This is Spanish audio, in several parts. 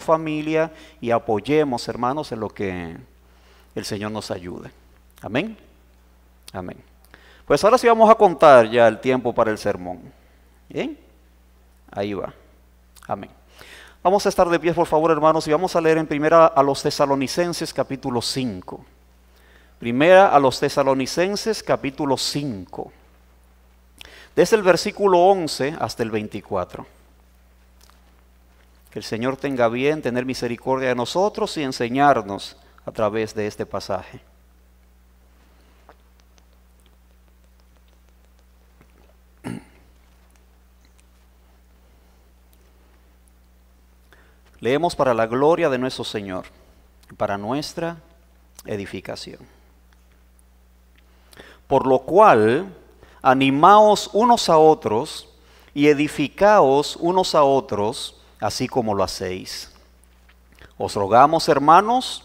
familia y apoyemos, hermanos, en lo que el Señor nos ayude. Amén. Amén. Pues ahora sí vamos a contar ya el tiempo para el sermón. Bien, ahí va. Amén. Vamos a estar de pie, por favor, hermanos, y vamos a leer en primera a los Tesalonicenses capítulo 5. Primera a los Tesalonicenses capítulo 5. Desde el versículo 11 hasta el 24. Que el Señor tenga bien tener misericordia de nosotros y enseñarnos a través de este pasaje. Leemos para la gloria de nuestro Señor y para nuestra edificación. Por lo cual, animaos unos a otros y edificaos unos a otros, así como lo hacéis. Os rogamos, hermanos,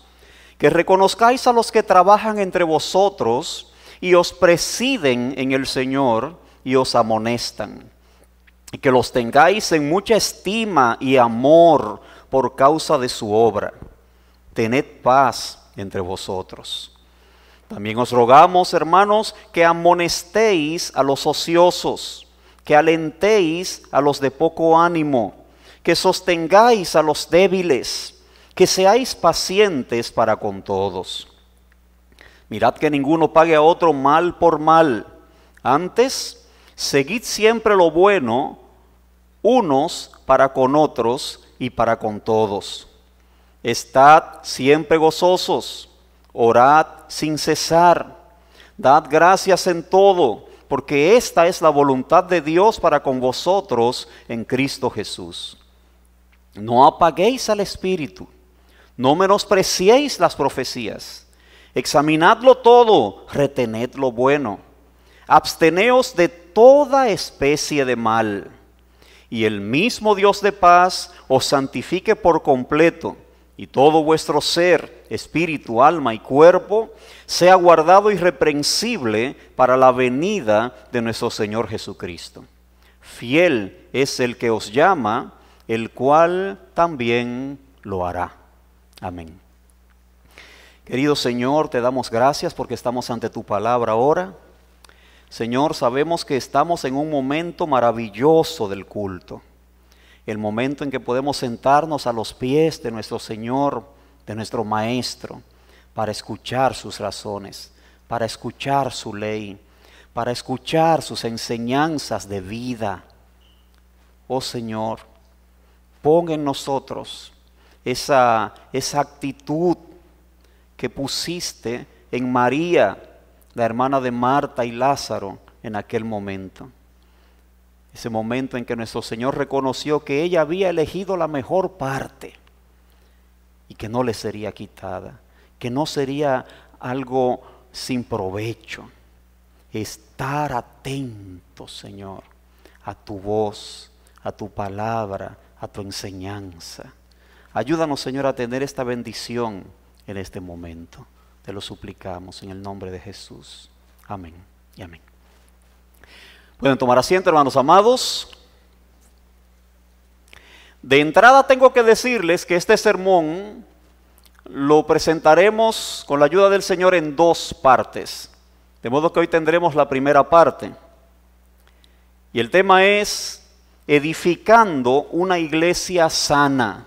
que reconozcáis a los que trabajan entre vosotros y os presiden en el Señor y os amonestan, y que los tengáis en mucha estima y amor por causa de su obra. Tened paz entre vosotros. También os rogamos, hermanos, que amonestéis a los ociosos, que alentéis a los de poco ánimo, que sostengáis a los débiles, que seáis pacientes para con todos. Mirad que ninguno pague a otro mal por mal. Antes, seguid siempre lo bueno, unos para con otros y para con todos. Estad siempre gozosos, orad sin cesar, dad gracias en todo, porque esta es la voluntad de Dios para con vosotros en Cristo Jesús. No apaguéis al Espíritu, no menospreciéis las profecías. Examinadlo todo, retened lo bueno. Absteneos de toda especie de mal. Y el mismo Dios de paz os santifique por completo, y todo vuestro ser, espíritu, alma y cuerpo, sea guardado irreprensible para la venida de nuestro Señor Jesucristo. Fiel es el que os llama, el cual también lo hará. Amén. Querido Señor, te damos gracias porque estamos ante tu palabra ahora. Señor, sabemos que estamos en un momento maravilloso del culto. El momento en que podemos sentarnos a los pies de nuestro Señor, de nuestro Maestro, para escuchar sus razones, para escuchar su ley, para escuchar sus enseñanzas de vida. Oh Señor, pon en nosotros esa actitud que pusiste en María, la hermana de Marta y Lázaro, en aquel momento. Ese momento en que nuestro Señor reconoció que ella había elegido la mejor parte y que no le sería quitada, que no sería algo sin provecho. Estar atento, Señor, a tu voz, a tu palabra, a tu enseñanza. Ayúdanos, Señor, a tener esta bendición en este momento. Te lo suplicamos en el nombre de Jesús. Amén y amén. Pueden tomar asiento, hermanos amados. De entrada tengo que decirles que este sermón lo presentaremos con la ayuda del Señor en dos partes. De modo que hoy tendremos la primera parte. Y el tema es edificando una iglesia sana.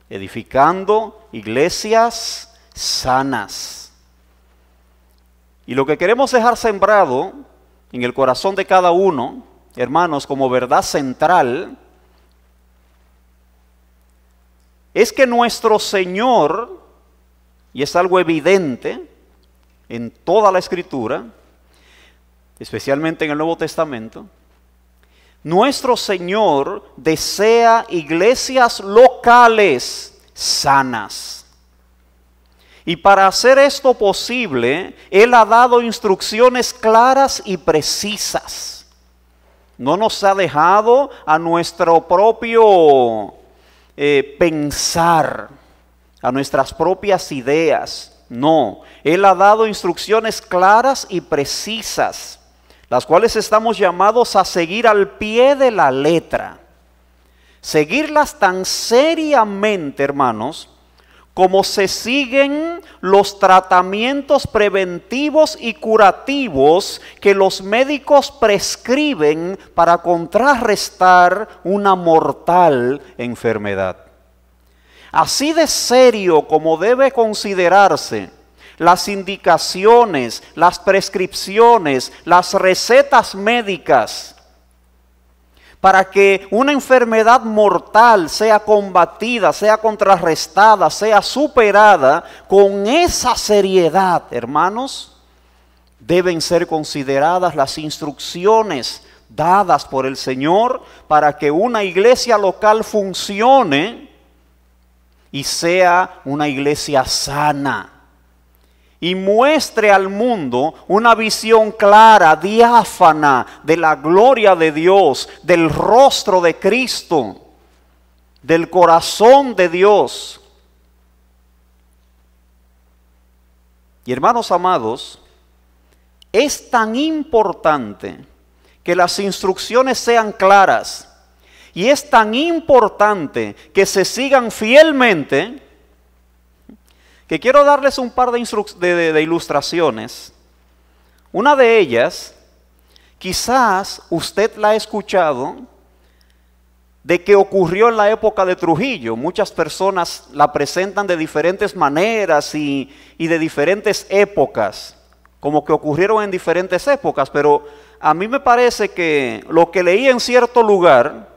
Edificando iglesias sanas. Y lo que queremos dejar sembrado en el corazón de cada uno, hermanos, como verdad central, es que nuestro Señor, y es algo evidente en toda la Escritura, especialmente en el Nuevo Testamento, nuestro Señor desea iglesias locales sanas. Y para hacer esto posible, Él ha dado instrucciones claras y precisas. No nos ha dejado a nuestro propio pensar, a nuestras propias ideas. No, Él ha dado instrucciones claras y precisas, las cuales estamos llamados a seguir al pie de la letra. seguirlas tan seriamente, hermanos, como se siguen los tratamientos preventivos y curativos que los médicos prescriben para contrarrestar una mortal enfermedad. Así de serio como debe considerarse las indicaciones, las prescripciones, las recetas médicas para que una enfermedad mortal sea combatida, sea contrarrestada, sea superada, con esa seriedad, hermanos, deben ser consideradas las instrucciones dadas por el Señor para que una iglesia local funcione y sea una iglesia sana y muestre al mundo una visión clara, diáfana de la gloria de Dios, del rostro de Cristo, del corazón de Dios. Y hermanos amados, es tan importante que las instrucciones sean claras y es tan importante que se sigan fielmente, que quiero darles un par de ilustraciones. Una de ellas, quizás usted la ha escuchado, de que ocurrió en la época de Trujillo. Muchas personas la presentan de diferentes maneras y de diferentes épocas, como que ocurrieron en diferentes épocas, pero a mí me parece que lo que leí en cierto lugar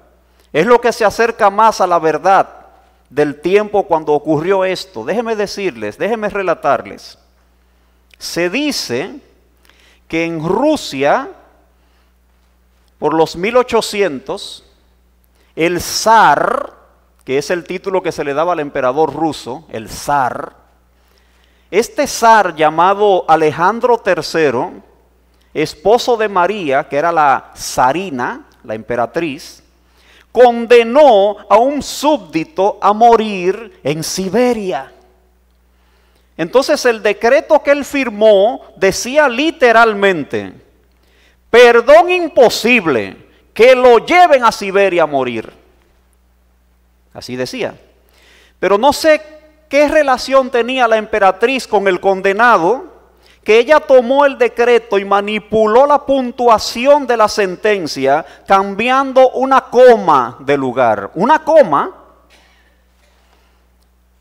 es lo que se acerca más a la verdad del tiempo cuando ocurrió esto. Déjenme decirles, déjenme relatarles. Se dice que en Rusia, por los 1800, el zar, que es el título que se le daba al emperador ruso, el zar, este zar llamado Alejandro III, esposo de María, que era la zarina, la emperatriz, condenó a un súbdito a morir en Siberia. Entonces el decreto que él firmó decía literalmente: perdón imposible, que lo lleven a Siberia a morir. Así decía. Pero no sé qué relación tenía la emperatriz con el condenado, que ella tomó el decreto y manipuló la puntuación de la sentencia, cambiando una coma de lugar. Una coma.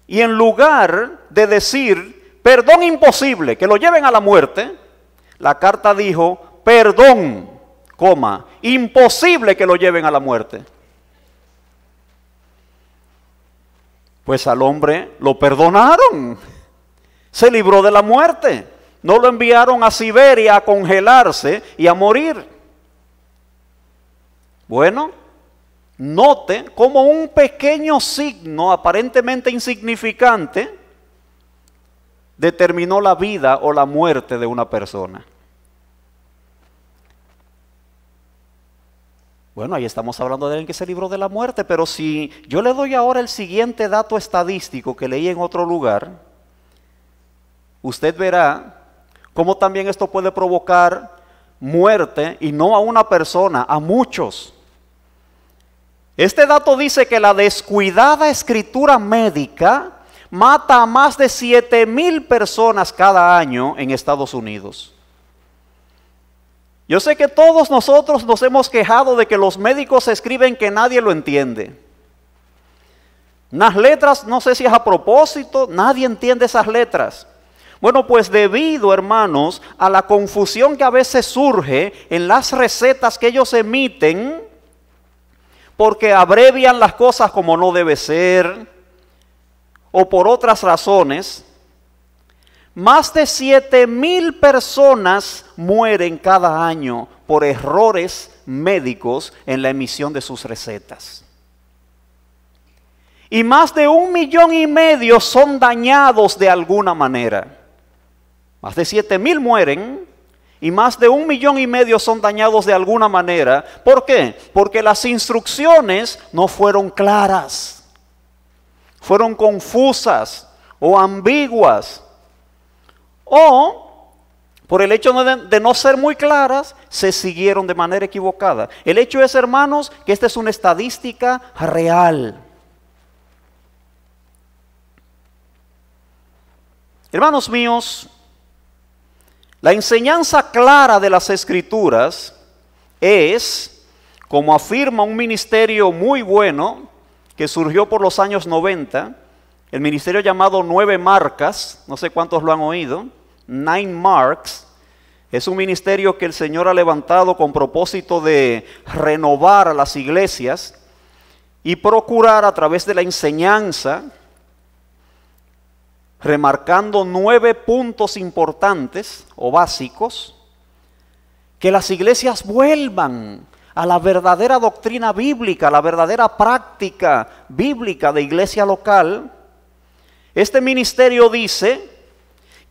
Y en lugar de decir, perdón imposible, que lo lleven a la muerte, la carta dijo, perdón, coma, imposible que lo lleven a la muerte. Pues al hombre lo perdonaron. Se libró de la muerte. No lo enviaron a Siberia a congelarse y a morir. Bueno, note cómo un pequeño signo aparentemente insignificante determinó la vida o la muerte de una persona. Bueno, ahí estamos hablando de alguien que se libró de la muerte, pero si yo le doy ahora el siguiente dato estadístico que leí en otro lugar, usted verá cómo también esto puede provocar muerte, y no a una persona, a muchos. Este dato dice que la descuidada escritura médica mata a más de 7,000 personas cada año en Estados Unidos. Yo sé que todos nosotros nos hemos quejado de que los médicos escriben que nadie lo entiende. Unas letras, no sé si es a propósito, nadie entiende esas letras. Bueno, pues debido, hermanos, a la confusión que a veces surge en las recetas que ellos emiten, porque abrevian las cosas como no debe ser, o por otras razones, más de 7,000 personas mueren cada año por errores médicos en la emisión de sus recetas. Y más de 1,5 millones son dañados de alguna manera. Más de 7,000 mueren y más de 1,5 millones son dañados de alguna manera. ¿Por qué? Porque las instrucciones no fueron claras, fueron confusas o ambiguas, o Por el hecho de no ser muy claras, se siguieron de manera equivocada. El hecho es, hermanos, que esta es una estadística real. Hermanos míos, la enseñanza clara de las Escrituras es, como afirma un ministerio muy bueno que surgió por los años 90, el ministerio llamado 9 Marcas, no sé cuántos lo han oído, 9 Marks, es un ministerio que el Señor ha levantado con propósito de renovar a las iglesias y procurar a través de la enseñanza, remarcando 9 puntos importantes o básicos, que las iglesias vuelvan a la verdadera doctrina bíblica, a la verdadera práctica bíblica de iglesia local. Este ministerio dice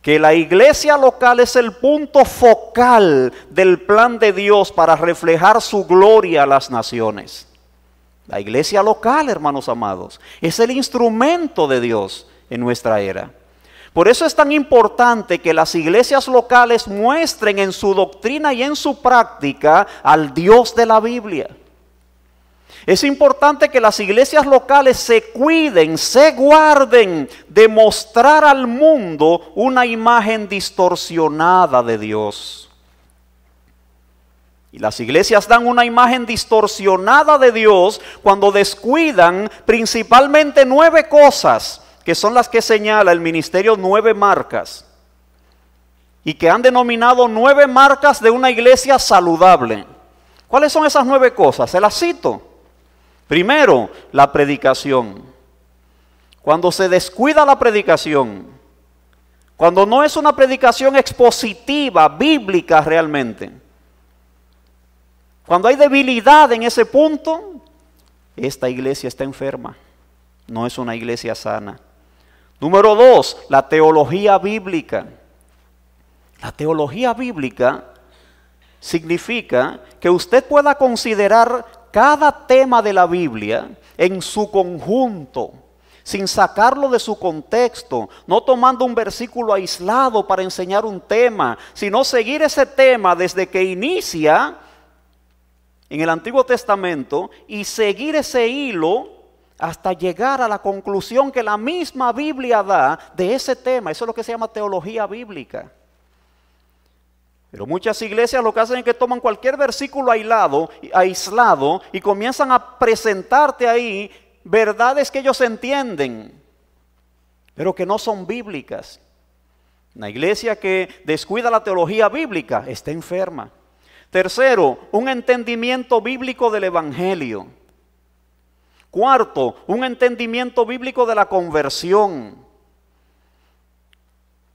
que la iglesia local es el punto focal del plan de Dios para reflejar su gloria a las naciones. La iglesia local, hermanos amados, es el instrumento de Dios en nuestra era. Por eso es tan importante que las iglesias locales muestren en su doctrina y en su práctica al Dios de la Biblia. Es importante que las iglesias locales se cuiden, se guarden de mostrar al mundo una imagen distorsionada de Dios. Y las iglesias dan una imagen distorsionada de Dios cuando descuidan principalmente 9 cosas, que son las que señala el ministerio 9 Marcas, y que han denominado 9 marcas de una iglesia saludable. ¿Cuáles son esas 9 cosas? Se las cito. Primero, la predicación. Cuando se descuida la predicación, cuando no es una predicación expositiva, bíblica realmente, cuando hay debilidad en ese punto, esta iglesia está enferma, no es una iglesia sana. Número 2, la teología bíblica. La teología bíblica significa que usted pueda considerar cada tema de la Biblia en su conjunto, sin sacarlo de su contexto, no tomando un versículo aislado para enseñar un tema, sino seguir ese tema desde que inicia en el Antiguo Testamento y seguir ese hilo hasta llegar a la conclusión que la misma Biblia da de ese tema. Eso es lo que se llama teología bíblica. Pero muchas iglesias lo que hacen es que toman cualquier versículo aislado y comienzan a presentarte ahí verdades que ellos entienden, pero que no son bíblicas. Una iglesia que descuida la teología bíblica está enferma. Tercero, un entendimiento bíblico del evangelio. Cuarto, un entendimiento bíblico de la conversión.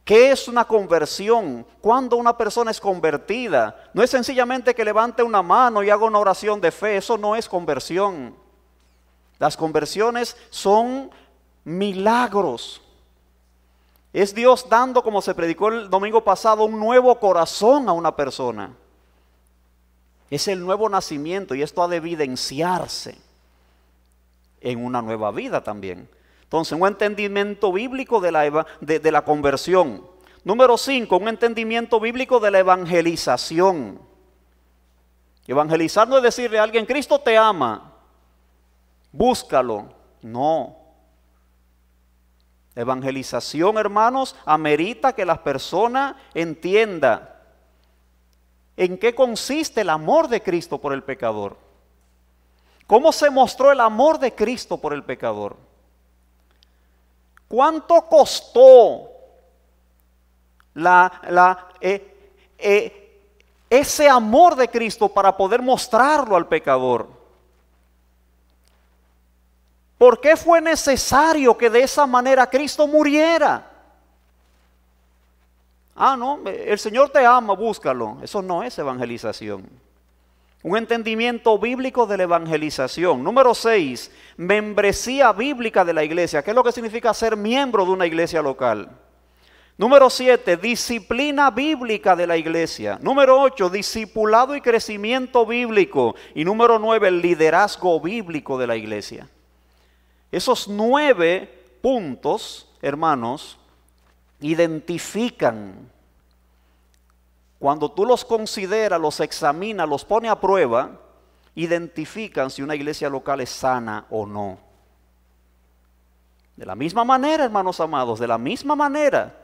¿Qué es una conversión? ¿Cuándo una persona es convertida? No es sencillamente que levante una mano y haga una oración de fe. Eso no es conversión. Las conversiones son milagros. Es Dios dando, como se predicó el domingo pasado, un nuevo corazón a una persona. Es el nuevo nacimiento y esto ha de evidenciarse en una nueva vida también. Entonces, un entendimiento bíblico de la conversión. Número 5, un entendimiento bíblico de la evangelización. Evangelizar no es decirle a alguien, Cristo te ama, búscalo. No. Evangelización, hermanos, amerita que la persona entienda en qué consiste el amor de Cristo por el pecador. ¿Cómo se mostró el amor de Cristo por el pecador? ¿Cuánto costó ese amor de Cristo para poder mostrarlo al pecador? ¿Por qué fue necesario que de esa manera Cristo muriera? No, el Señor te ama, búscalo. Eso no es evangelización. Un entendimiento bíblico de la evangelización. Número 6, membresía bíblica de la iglesia. ¿Qué es lo que significa ser miembro de una iglesia local? Número 7, disciplina bíblica de la iglesia. Número 8, discipulado y crecimiento bíblico. Y número 9, el liderazgo bíblico de la iglesia. Esos 9 puntos, hermanos, identifican cuando tú los consideras, los examinas, los pones a prueba, identifican si una iglesia local es sana o no. De la misma manera, hermanos amados, de la misma manera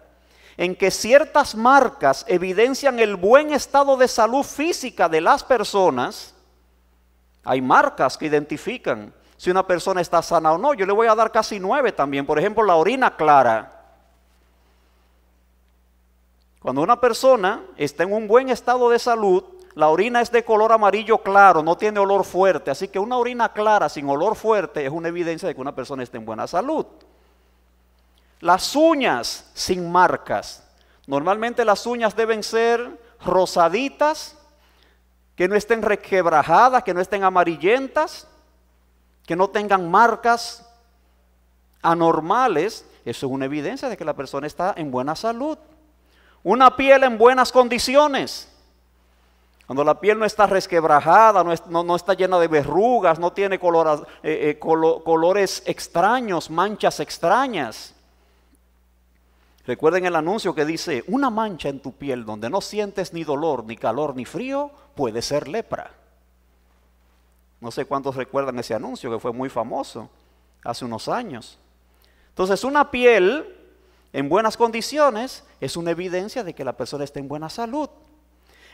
en que ciertas marcas evidencian el buen estado de salud física de las personas, hay marcas que identifican si una persona está sana o no. Yo le voy a dar casi 9 también. Por ejemplo, la orina clara. Cuando una persona está en un buen estado de salud, la orina es de color amarillo claro, no tiene olor fuerte. Así que una orina clara sin olor fuerte es una evidencia de que una persona está en buena salud. Las uñas sin marcas. Normalmente las uñas deben ser rosaditas, que no estén requebrajadas, que no estén amarillentas, que no tengan marcas anormales. Eso es una evidencia de que la persona está en buena salud. Una piel en buenas condiciones. Cuando la piel no está resquebrajada, no está llena de verrugas, no tiene colores extraños, manchas extrañas. Recuerden el anuncio que dice, una mancha en tu piel donde no sientes ni dolor, ni calor, ni frío, puede ser lepra. No sé cuántos recuerdan ese anuncio que fue muy famoso hace unos años. Entonces, una piel en buenas condiciones es una evidencia de que la persona está en buena salud.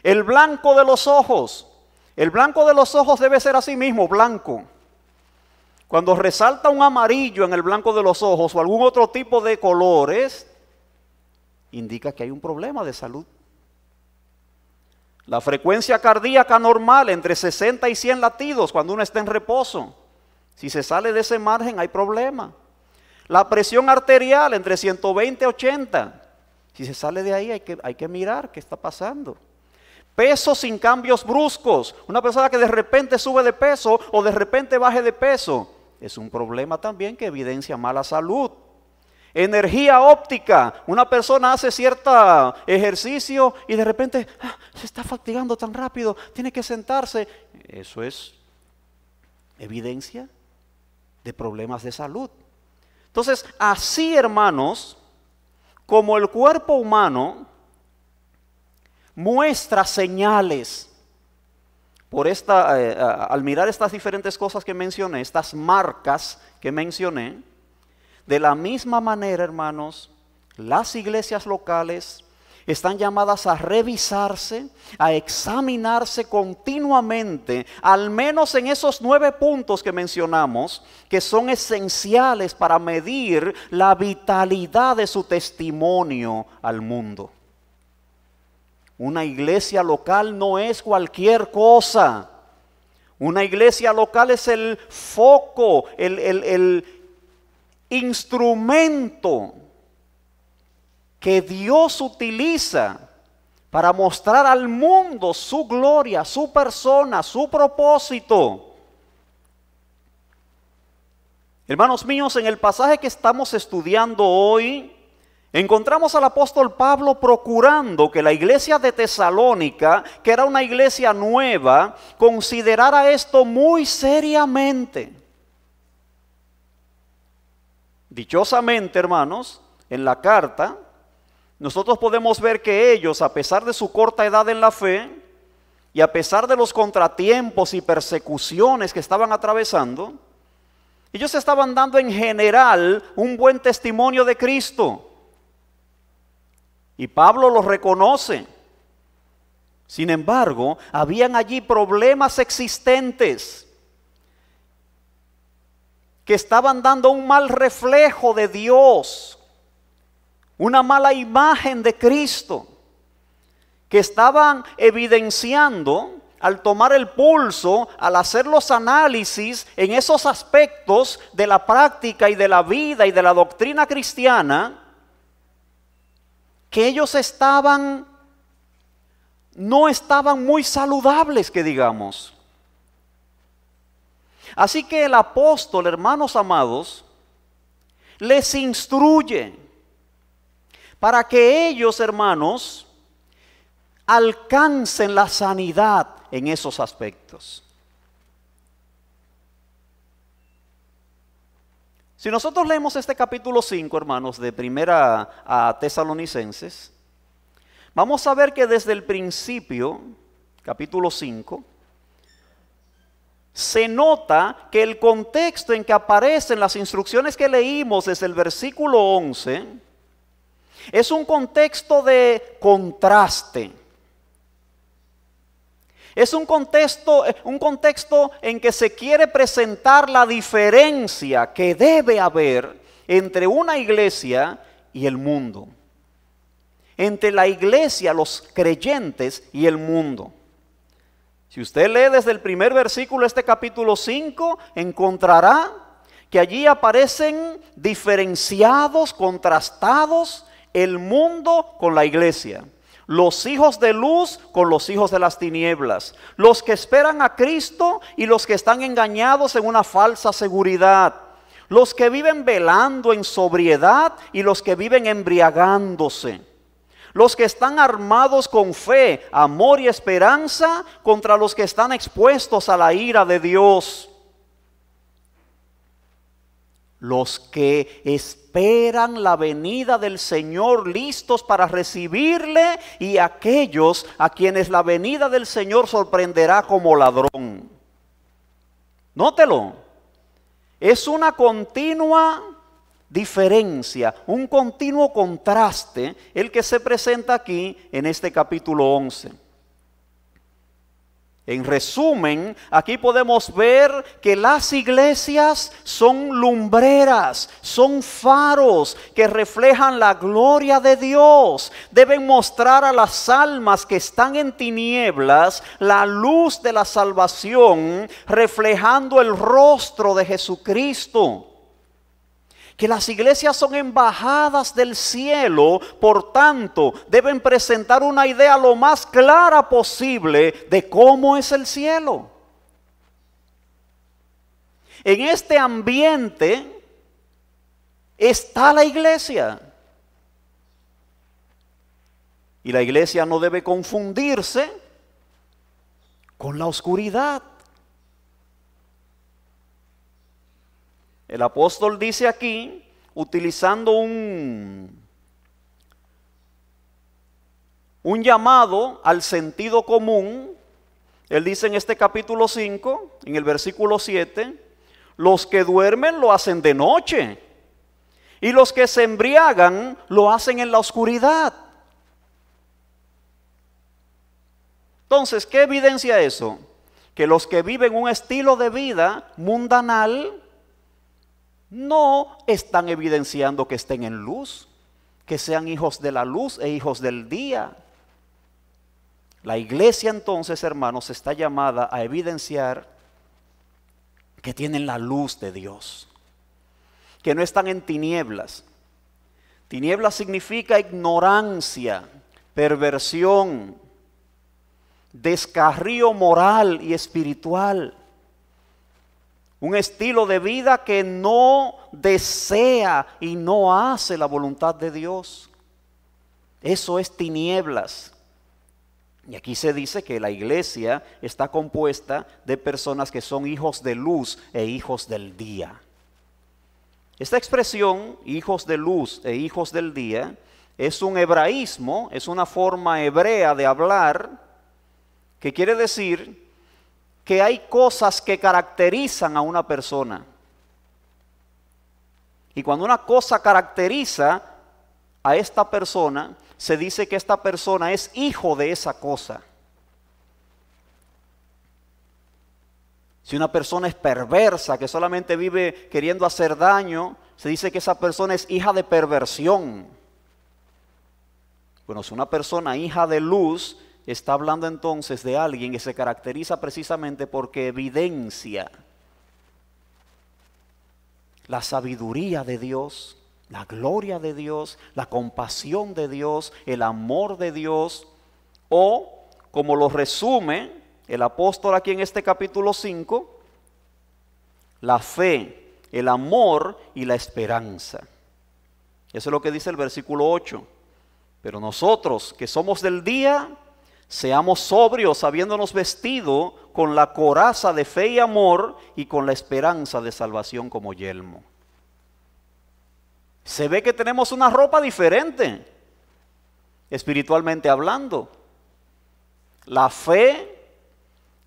El blanco de los ojos. El blanco de los ojos debe ser así mismo, blanco. Cuando resalta un amarillo en el blanco de los ojos o algún otro tipo de colores, indica que hay un problema de salud. La frecuencia cardíaca normal entre 60 y 100 latidos cuando uno está en reposo. Si se sale de ese margen hay problema. La presión arterial entre 120 y 80. Si se sale de ahí hay que mirar qué está pasando. Peso sin cambios bruscos. Una persona que de repente sube de peso o de repente baje de peso. Es un problema también que evidencia mala salud. Energía óptica. Una persona hace cierto ejercicio y de repente se está fatigando tan rápido, tiene que sentarse. Eso es evidencia de problemas de salud. Entonces, así, hermanos, como el cuerpo humano muestra señales al mirar estas diferentes cosas que mencioné, estas marcas que mencioné, de la misma manera, hermanos, las iglesias locales están llamadas a revisarse, a examinarse continuamente, al menos en esos 9 puntos que mencionamos, que son esenciales para medir la vitalidad de su testimonio al mundo. Una iglesia local no es cualquier cosa. Una iglesia local es el foco, el instrumento que Dios utiliza para mostrar al mundo su gloria, su persona, su propósito. Hermanos míos, en el pasaje que estamos estudiando hoy, encontramos al apóstol Pablo procurando que la iglesia de Tesalónica, que era una iglesia nueva, considerara esto muy seriamente. Dichosamente, hermanos, en la carta, nosotros podemos ver que ellos, a pesar de su corta edad en la fe, y a pesar de los contratiempos y persecuciones que estaban atravesando, ellos estaban dando en general un buen testimonio de Cristo. Y Pablo los reconoce. Sin embargo, habían allí problemas existentes que estaban dando un mal reflejo de Dios, una mala imagen de Cristo, que estaban evidenciando al tomar el pulso, al hacer los análisis en esos aspectos de la práctica y de la vida y de la doctrina cristiana, que ellos no estaban muy saludables, que digamos. Así que el apóstol, hermanos amados, les instruye para que ellos, hermanos, alcancen la sanidad en esos aspectos. Si nosotros leemos este capítulo 5, hermanos, de Primera a Tesalonicenses, vamos a ver que desde el principio, capítulo 5, se nota que el contexto en que aparecen las instrucciones que leímos desde el versículo 11 es un contexto de contraste. Es un contexto en que se quiere presentar la diferencia que debe haber entre una iglesia y el mundo. Entre la iglesia, los creyentes y el mundo. Si usted lee desde el primer versículo este capítulo 5, encontrará que allí aparecen diferenciados, contrastados, el mundo con la iglesia. Los hijos de luz con los hijos de las tinieblas. Los que esperan a Cristo y los que están engañados en una falsa seguridad. Los que viven velando en sobriedad y los que viven embriagándose. Los que están armados con fe, amor y esperanza contra los que están expuestos a la ira de Dios. Los que esperan la venida del Señor listos para recibirle y aquellos a quienes la venida del Señor sorprenderá como ladrón. Nótelo, es una continua diferencia, un continuo contraste el que se presenta aquí en este capítulo 11. En resumen, aquí podemos ver que las iglesias son lumbreras, son faros que reflejan la gloria de Dios. Deben mostrar a las almas que están en tinieblas la luz de la salvación, reflejando el rostro de Jesucristo. Que las iglesias son embajadas del cielo, por tanto, deben presentar una idea lo más clara posible de cómo es el cielo. En este ambiente está la iglesia. Y la iglesia no debe confundirse con la oscuridad. El apóstol dice aquí, utilizando un llamado al sentido común, él dice en este capítulo 5, en el versículo 7, los que duermen lo hacen de noche, y los que se embriagan lo hacen en la oscuridad. Entonces, ¿qué evidencia eso? Que los que viven un estilo de vida mundanal no están evidenciando que estén en luz, que sean hijos de la luz e hijos del día. La iglesia entonces, hermanos, está llamada a evidenciar que tienen la luz de Dios, que no están en tinieblas. Tinieblas significa ignorancia, perversión, descarrío moral y espiritual. Un estilo de vida que no desea y no hace la voluntad de Dios. Eso es tinieblas. Y aquí se dice que la iglesia está compuesta de personas que son hijos de luz e hijos del día. Esta expresión, hijos de luz e hijos del día, es un hebraísmo, es una forma hebrea de hablar, que quiere decir que hay cosas que caracterizan a una persona. Y cuando una cosa caracteriza a esta persona, se dice que esta persona es hijo de esa cosa. Si una persona es perversa, que solamente vive queriendo hacer daño, se dice que esa persona es hija de perversión. Bueno, si una persona hija de luz, está hablando entonces de alguien que se caracteriza precisamente porque evidencia la sabiduría de Dios, la gloria de Dios, la compasión de Dios, el amor de Dios, o como lo resume el apóstol aquí en este capítulo 5, la fe, el amor y la esperanza. Eso es lo que dice el versículo 8. Pero nosotros que somos del día, seamos sobrios, habiéndonos vestido con la coraza de fe y amor y con la esperanza de salvación como yelmo. Se ve que tenemos una ropa diferente. espiritualmente hablando. La fe,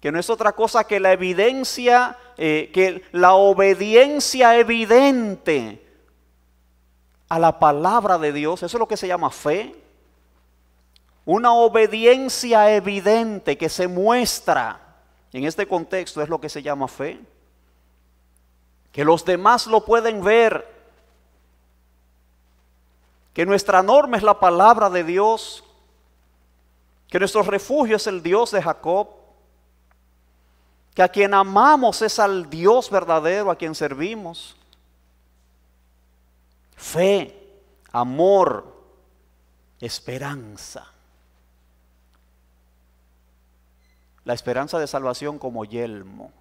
que no es otra cosa que la evidencia, que la obediencia evidente a la palabra de Dios. Eso es lo que se llama fe. Una obediencia evidente que se muestra. En este contexto es lo que se llama fe. Que los demás lo pueden ver. Que nuestra norma es la palabra de Dios. Que nuestro refugio es el Dios de Jacob. Que a quien amamos es al Dios verdadero a quien servimos. Fe, amor, esperanza. La esperanza de salvación como yelmo.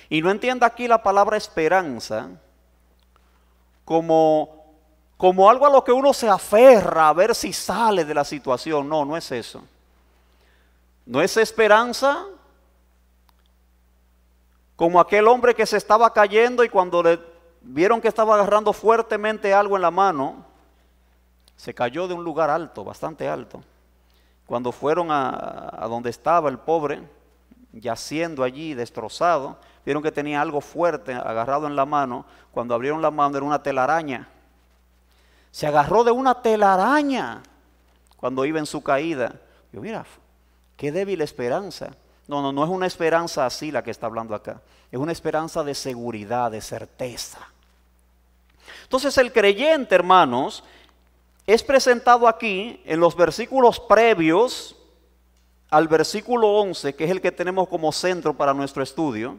Y no entienda aquí la palabra esperanza como algo a lo que uno se aferra a ver si sale de la situación. No, no es eso. No es esperanza como aquel hombre que se estaba cayendo y cuando le vieron que estaba agarrando fuertemente algo en la mano, se cayó de un lugar alto, bastante alto. Cuando fueron a donde estaba el pobre, yaciendo allí, destrozado, vieron que tenía algo fuerte agarrado en la mano. Cuando abrieron la mano era una telaraña. Se agarró de una telaraña cuando iba en su caída. Yo, mira, qué débil esperanza. No, no es una esperanza así la que está hablando acá. Es una esperanza de seguridad, de certeza. Entonces el creyente, hermanos, es presentado aquí en los versículos previos al versículo 11, que es el que tenemos como centro para nuestro estudio,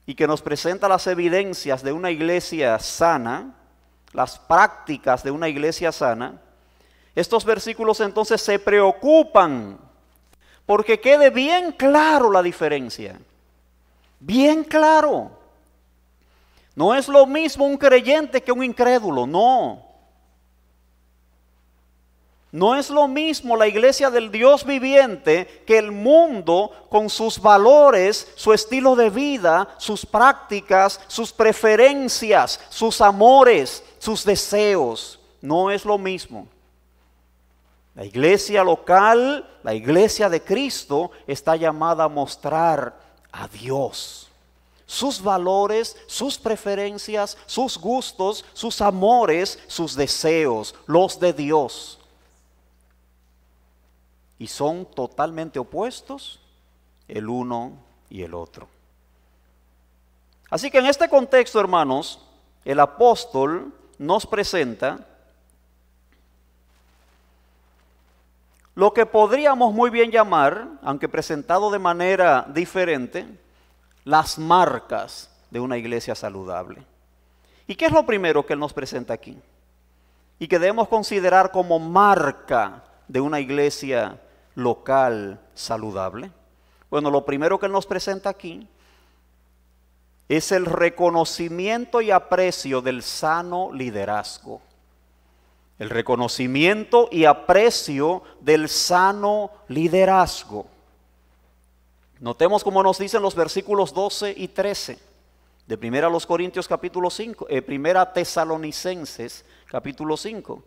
y que nos presenta las evidencias de una iglesia sana, las prácticas de una iglesia sana. Estos versículos entonces se preocupan porque quede bien claro la diferencia. Bien claro. No es lo mismo un creyente que un incrédulo, no. No es lo mismo la iglesia del Dios viviente que el mundo con sus valores, su estilo de vida, sus prácticas, sus preferencias, sus amores, sus deseos. No es lo mismo. La iglesia local, la iglesia de Cristo, está llamada a mostrar a Dios. Sus valores, sus preferencias, sus gustos, sus amores, sus deseos, los de Dios. Y son totalmente opuestos el uno y el otro. Así que en este contexto, hermanos, el apóstol nos presenta lo que podríamos muy bien llamar, aunque presentado de manera diferente, las marcas de una iglesia saludable. ¿Y qué es lo primero que él nos presenta aquí? Y que debemos considerar como marca de una iglesia local saludable. Bueno, lo primero que él nos presenta aquí es el reconocimiento y aprecio del sano liderazgo. El reconocimiento y aprecio del sano liderazgo. Notemos cómo nos dicen los versículos 12 y 13 de 1 Corintios capítulo 5, 1 Tesalonicenses capítulo 5.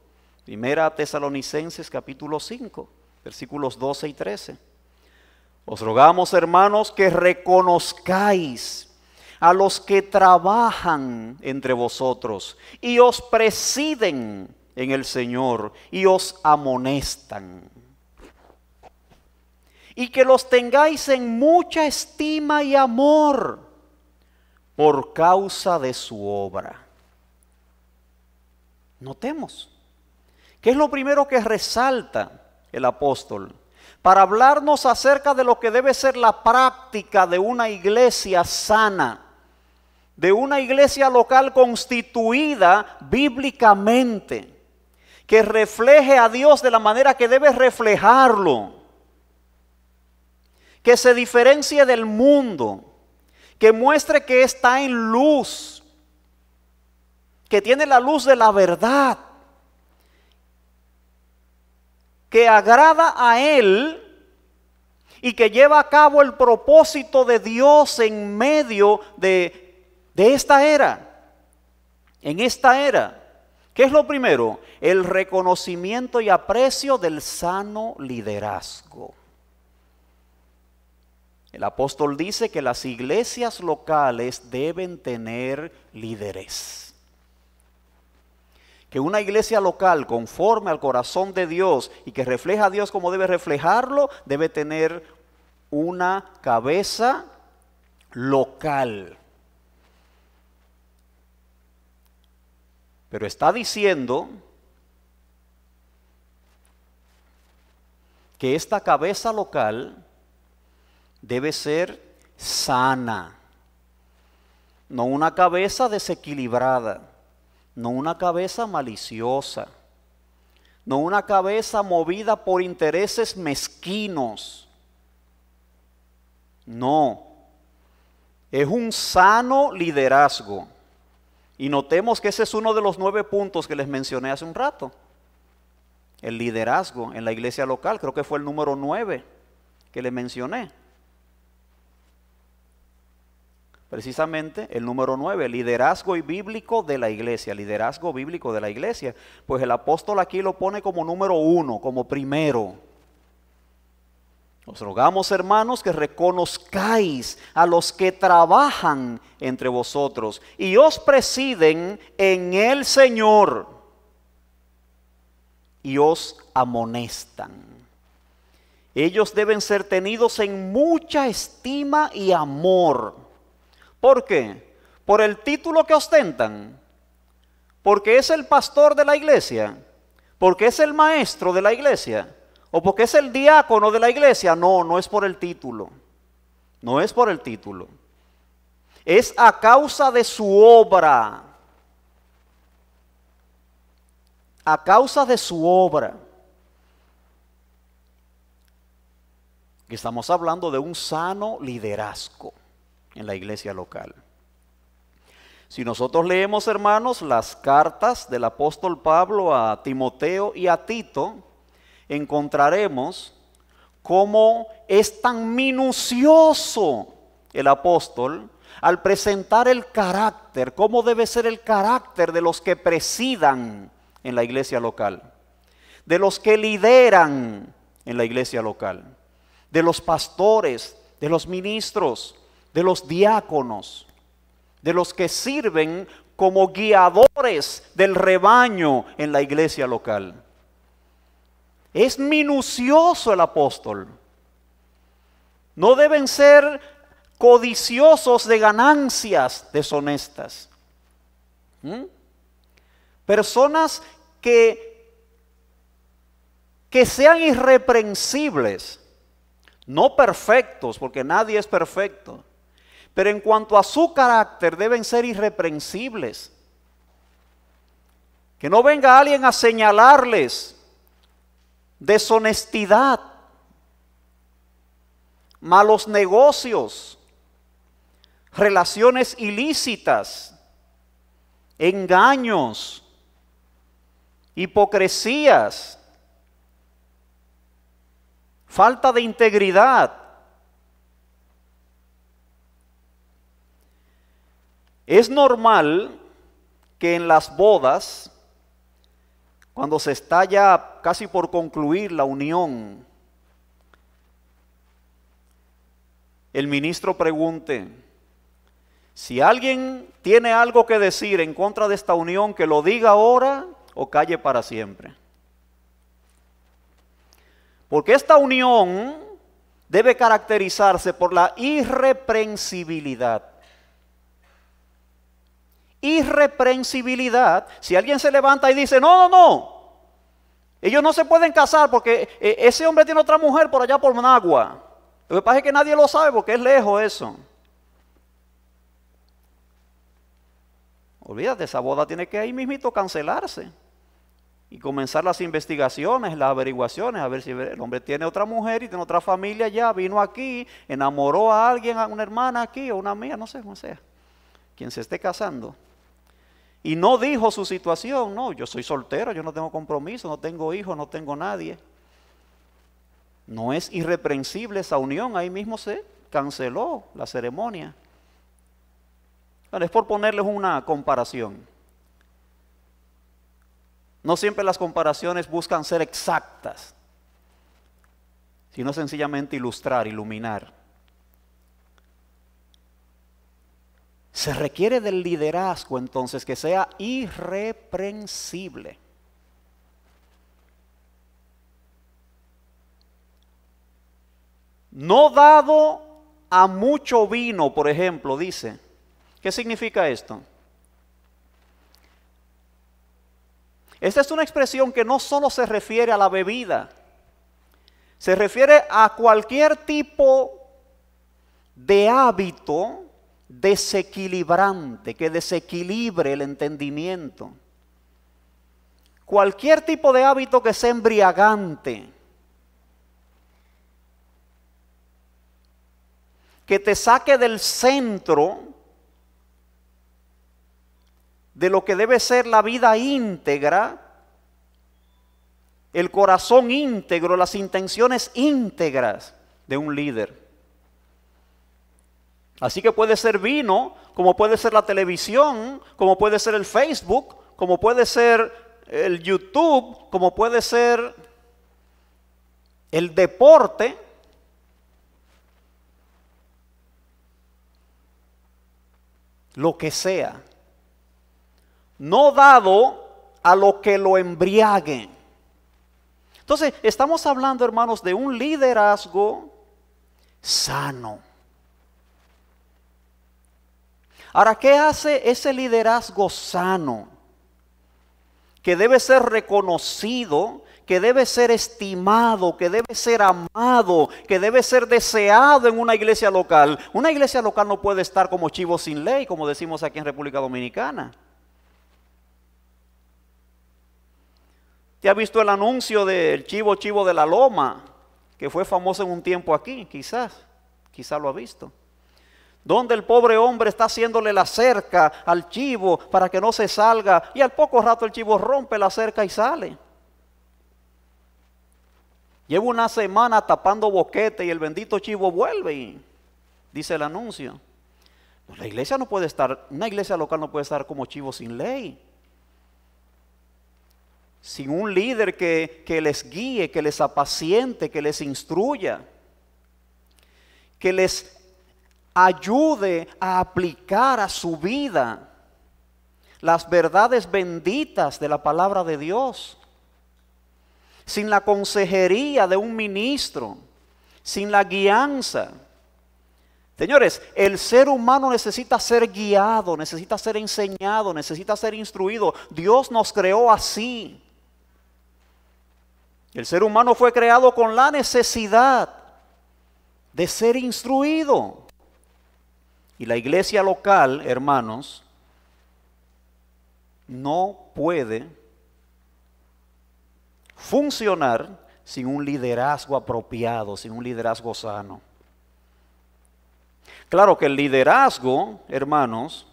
1 Tesalonicenses capítulo 5, versículos 12 y 13. Os rogamos, hermanos, que reconozcáis a los que trabajan entre vosotros y os presiden en el Señor y os amonestan. Y que los tengáis en mucha estima y amor por causa de su obra. Notemos, ¿qué es lo primero que resalta el apóstol? Para hablarnos acerca de lo que debe ser la práctica de una iglesia sana, de una iglesia local constituida bíblicamente, que refleje a Dios de la manera que debe reflejarlo, que se diferencie del mundo, que muestre que está en luz, que tiene la luz de la verdad, que agrada a Él y que lleva a cabo el propósito de Dios en medio de esta era, en esta era. ¿Qué es lo primero? El reconocimiento y aprecio del sano liderazgo. El apóstol dice que las iglesias locales deben tener líderes. Que una iglesia local conforme al corazón de Dios y que refleja a Dios como debe reflejarlo, debe tener una cabeza local. Pero está diciendo que esta cabeza local debe ser sana, no una cabeza desequilibrada, no una cabeza maliciosa, no una cabeza movida por intereses mezquinos. No, es un sano liderazgo. Y notemos que ese es uno de los 9 puntos que les mencioné hace un rato. El liderazgo en la iglesia local, creo que fue el número 9 que les mencioné. Precisamente el número 9, liderazgo bíblico de la iglesia, liderazgo bíblico de la iglesia. Pues el apóstol aquí lo pone como número 1, como primero. Os rogamos, hermanos, que reconozcáis a los que trabajan entre vosotros y os presiden en el Señor y os amonestan. Ellos deben ser tenidos en mucha estima y amor. ¿Por qué? Por el título que ostentan, porque es el pastor de la iglesia, porque es el maestro de la iglesia, o porque es el diácono de la iglesia. No, no es por el título, no es por el título, es a causa de su obra, a causa de su obra. Que estamos hablando de un sano liderazgo en la iglesia local. Si nosotros leemos, hermanos, las cartas del apóstol Pablo a Timoteo y a Tito, encontraremos cómo es tan minucioso el apóstol al presentar el carácter, cómo debe ser el carácter de los que presidan en la iglesia local, de los que lideran en la iglesia local, de los pastores, de los ministros, de los diáconos, de los que sirven como guiadores del rebaño en la iglesia local. Es minucioso el apóstol. No deben ser codiciosos de ganancias deshonestas. Personas que sean irreprensibles, no perfectos, porque nadie es perfecto, pero en cuanto a su carácter deben ser irreprensibles. Que no venga alguien a señalarles deshonestidad, malos negocios, relaciones ilícitas, engaños, hipocresías, falta de integridad. Es normal que en las bodas, cuando se está ya casi por concluir la unión, el ministro pregunte: si alguien tiene algo que decir en contra de esta unión, que lo diga ahora o calle para siempre. Porque esta unión debe caracterizarse por la irreprensibilidad. Irreprensibilidad. Si alguien se levanta y dice: no, no, no, ellos no se pueden casar porque ese hombre tiene otra mujer por allá por Managua. Lo que pasa es que nadie lo sabe porque es lejos eso. Olvídate, esa boda tiene que ahí mismito cancelarse y comenzar las investigaciones, las averiguaciones, a ver si el hombre tiene otra mujer y tiene otra familia ya, vino aquí, enamoró a alguien, a una hermana aquí o una amiga, no sé cómo sea, quien se esté casando. Y no dijo su situación: no, yo soy soltero, yo no tengo compromiso, no tengo hijos, no tengo nadie. No es irreprensible esa unión, ahí mismo se canceló la ceremonia. Bueno, es por ponerles una comparación. No siempre las comparaciones buscan ser exactas, sino sencillamente ilustrar, iluminar. Se requiere del liderazgo entonces que sea irreprensible. No dado a mucho vino, por ejemplo, dice. ¿Qué significa esto? Esta es una expresión que no solo se refiere a la bebida, se refiere a cualquier tipo de hábito desequilibrante, que desequilibre el entendimiento. Cualquier tipo de hábito que sea embriagante, que te saque del centro de lo que debe ser la vida íntegra, el corazón íntegro, las intenciones íntegras de un líder. Así que puede ser vino, como puede ser la televisión, como puede ser el Facebook, como puede ser el YouTube, como puede ser el deporte. Lo que sea, no dado a lo que lo embriague. Entonces, estamos hablando, hermanos, de un liderazgo sano. Ahora, ¿qué hace ese liderazgo sano? Que debe ser reconocido, que debe ser estimado, que debe ser amado, que debe ser deseado en una iglesia local. Una iglesia local no puede estar como chivo sin ley, como decimos aquí en República Dominicana. ¿Te has visto el anuncio del chivo de la loma, que fue famoso en un tiempo aquí? Quizás lo ha visto. Donde el pobre hombre está haciéndole la cerca al chivo para que no se salga, y al poco rato el chivo rompe la cerca y sale. Lleva una semana tapando boquete y el bendito chivo vuelve, y dice el anuncio. Pues la iglesia no puede estar, una iglesia local no puede estar como chivo sin ley. Sin un líder que les guíe, que les apaciente, que les instruya, que les ayude a aplicar a su vida las verdades benditas de la palabra de Dios. Sin la consejería de un ministro, sin la guianza. Señores, el ser humano necesita ser guiado, necesita ser enseñado, necesita ser instruido. Dios nos creó así. El ser humano fue creado con la necesidad de ser instruido. Y la iglesia local, hermanos, no puede funcionar sin un liderazgo apropiado, sin un liderazgo sano. Claro que el liderazgo, hermanos,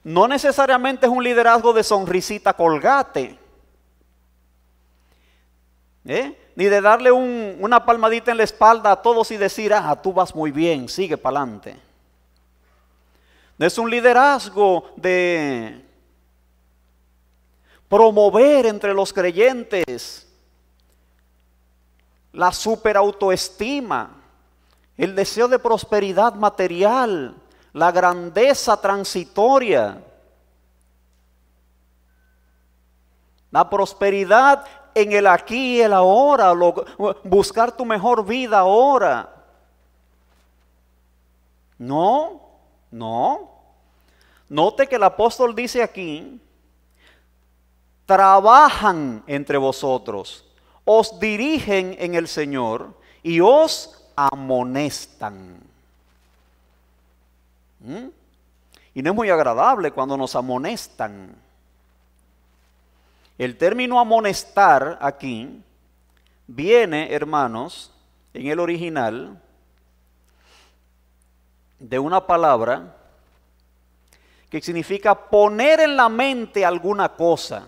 no necesariamente es un liderazgo de sonrisita colgate, ni de darle una palmadita en la espalda a todos y decir, tú vas muy bien, sigue para adelante. No es un liderazgo de promover entre los creyentes la superautoestima, el deseo de prosperidad material, la grandeza transitoria, la prosperidad en el aquí y el ahora, buscar tu mejor vida ahora. No. Note que el apóstol dice aquí, trabajan entre vosotros, os dirigen en el Señor y os amonestan. Y no es muy agradable cuando nos amonestan. El término amonestar aquí viene, hermanos, en el original de una palabra que significa poner en la mente alguna cosa.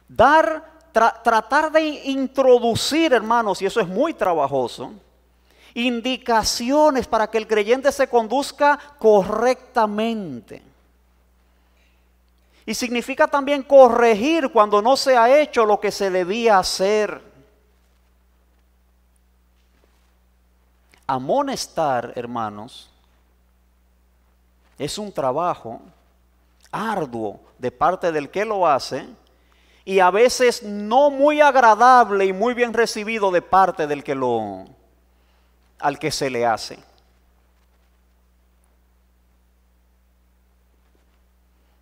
Dar tratar de introducir, hermanos, y eso es muy trabajoso, indicaciones para que el creyente se conduzca correctamente. Y significa también corregir cuando no se ha hecho lo que se debía hacer. Amonestar, hermanos, es un trabajo arduo de parte del que lo hace y a veces no muy agradable y muy bien recibido de parte del que al que se le hace.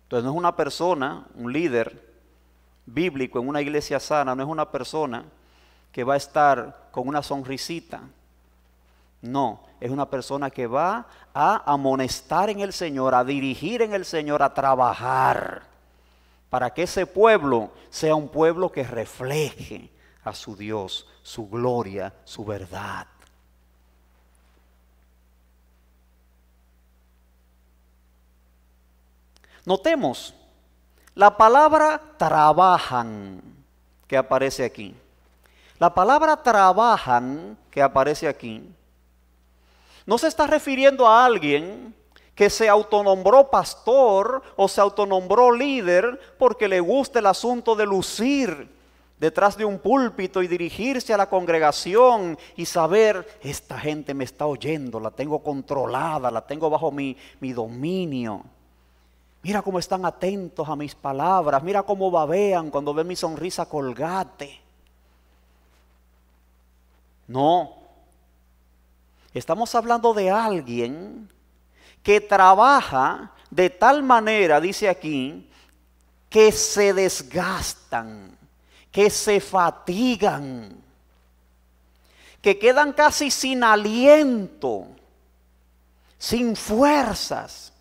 Entonces no es una persona, un líder bíblico en una iglesia sana, no es una persona que va a estar con una sonrisita. No, es una persona que va a amonestar en el Señor, a dirigir en el Señor, a trabajar para que ese pueblo sea un pueblo que refleje a su Dios, su gloria, su verdad. Notemos la palabra trabajan que aparece aquí. La palabra trabajan que aparece aquí no se está refiriendo a alguien que se autonombró pastor o se autonombró líder porque le gusta el asunto de lucir detrás de un púlpito y dirigirse a la congregación y saber, esta gente me está oyendo, la tengo controlada, la tengo bajo mi dominio. Mira cómo están atentos a mis palabras, mira cómo babean cuando ven mi sonrisa colgate. No. Estamos hablando de alguien que trabaja de tal manera, dice aquí, que se desgastan, que se fatigan, que quedan casi sin aliento, sin fuerzas.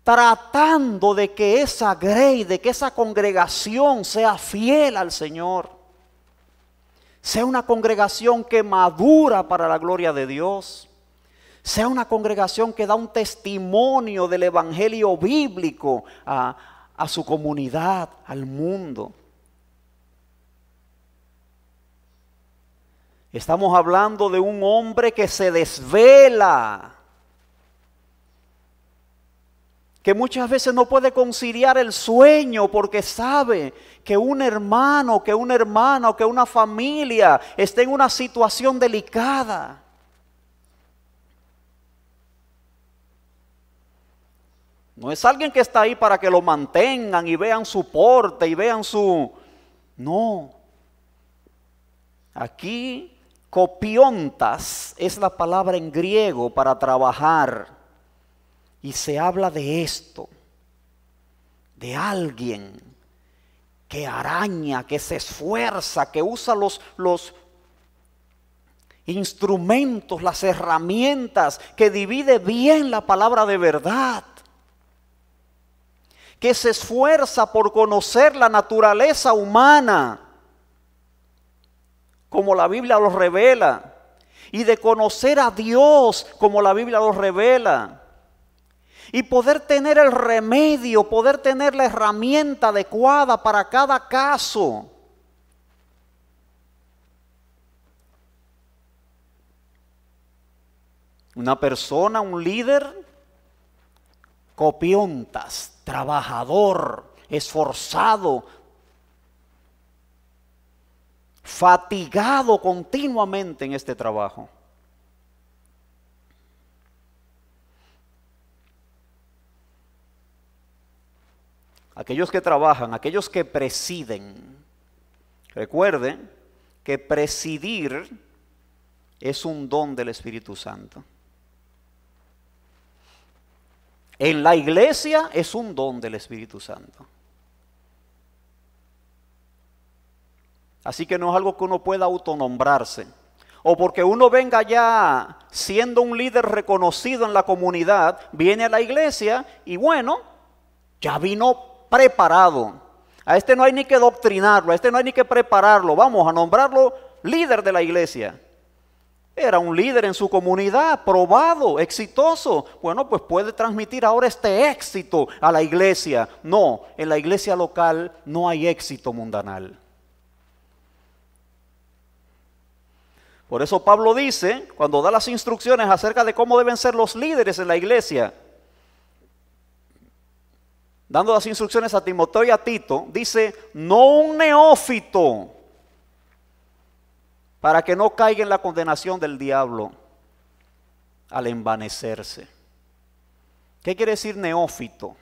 Tratando de que esa grey, de que esa congregación sea fiel al Señor. Sea una congregación que madura para la gloria de Dios. Sea una congregación que da un testimonio del evangelio bíblico a su comunidad, al mundo. Estamos hablando de un hombre que se desvela, que muchas veces no puede conciliar el sueño porque sabe que un hermano, que una hermana o que una familia está en una situación delicada. No es alguien que está ahí para que lo mantengan y vean su porte y vean su... No. Aquí, copiontas es la palabra en griego para trabajar. Y se habla de esto, de alguien que araña, que se esfuerza, que usa los instrumentos, las herramientas, que divide bien la palabra de verdad, que se esfuerza por conocer la naturaleza humana, como la Biblia los revela, y de conocer a Dios como la Biblia los revela. Y poder tener el remedio, poder tener la herramienta adecuada para cada caso. Una persona, un líder, copiontas, trabajador, esforzado, fatigado continuamente en este trabajo. Aquellos que trabajan, aquellos que presiden, recuerden que presidir es un don del Espíritu Santo. En la iglesia es un don del Espíritu Santo. Así que no es algo que uno pueda autonombrarse. O porque uno venga ya siendo un líder reconocido en la comunidad, viene a la iglesia y bueno, ya vino preparado. A este no hay ni que doctrinarlo, a este no hay ni que prepararlo. Vamos a nombrarlo líder de la iglesia. Era un líder en su comunidad, probado, exitoso. Bueno, pues puede transmitir ahora este éxito a la iglesia. No, en la iglesia local no hay éxito mundanal. Por eso Pablo dice, cuando da las instrucciones acerca de cómo deben ser los líderes en la iglesia, dando las instrucciones a Timoteo y a Tito, dice, no un neófito, para que no caiga en la condenación del diablo al envanecerse. ¿Qué quiere decir neófito?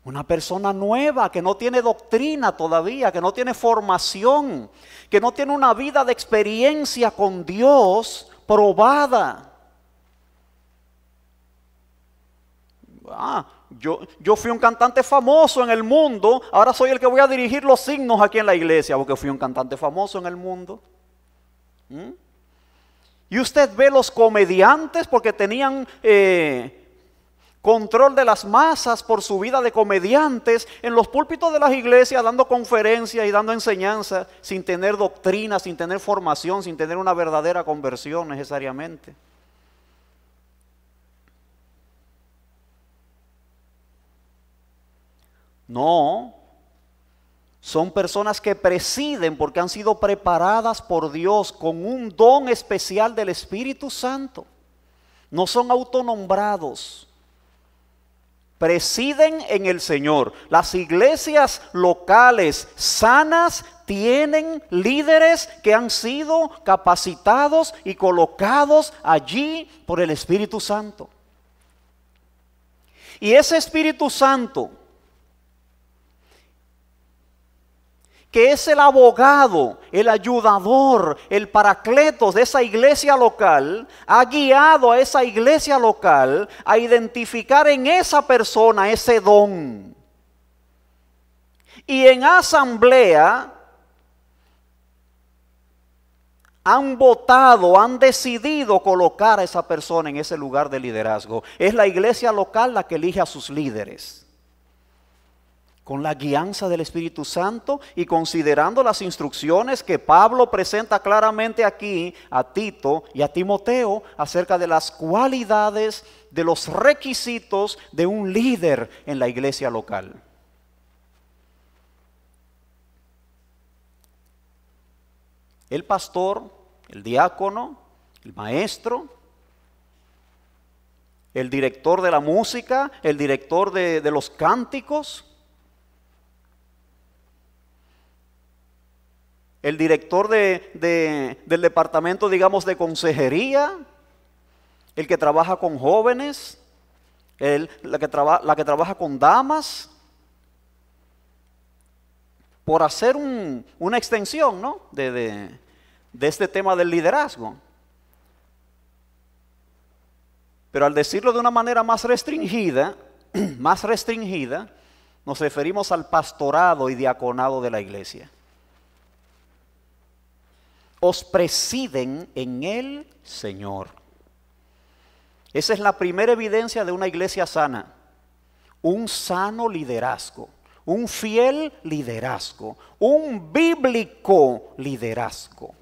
Una persona nueva que no tiene doctrina todavía, que no tiene formación, que no tiene una vida de experiencia con Dios probada. Yo fui un cantante famoso en el mundo, ahora soy el que voy a dirigir los signos aquí en la iglesia, porque fui un cantante famoso en el mundo. Y usted ve los comediantes porque tenían control de las masas por su vida de comediantes en los púlpitos de las iglesias, dando conferencias y dando enseñanzas sin tener doctrina, sin tener formación, sin tener una verdadera conversión necesariamente. No, son personas que presiden porque han sido preparadas por Dios con un don especial del Espíritu Santo. No son autonombrados. Presiden en el Señor. Las iglesias locales sanas tienen líderes que han sido capacitados y colocados allí por el Espíritu Santo. Y ese Espíritu Santo, que es el abogado, el ayudador, el paracletos de esa iglesia local, ha guiado a esa iglesia local a identificar en esa persona ese don. Y en asamblea han votado, han decidido colocar a esa persona en ese lugar de liderazgo. Es la iglesia local la que elige a sus líderes, con la guianza del Espíritu Santo y considerando las instrucciones que Pablo presenta claramente aquí a Tito y a Timoteo acerca de las cualidades, de los requisitos de un líder en la iglesia local. El pastor, el diácono, el maestro, el director de la música, el director de los cánticos, el director del departamento, digamos, de consejería, el que trabaja con jóvenes, la que trabaja con damas, por hacer una extensión, ¿no?, de este tema del liderazgo. Pero al decirlo de una manera más restringida, nos referimos al pastorado y diaconado de la iglesia. Os presiden en el Señor. Esa es la primera evidencia de una iglesia sana. Un sano liderazgo, un fiel liderazgo, un bíblico liderazgo.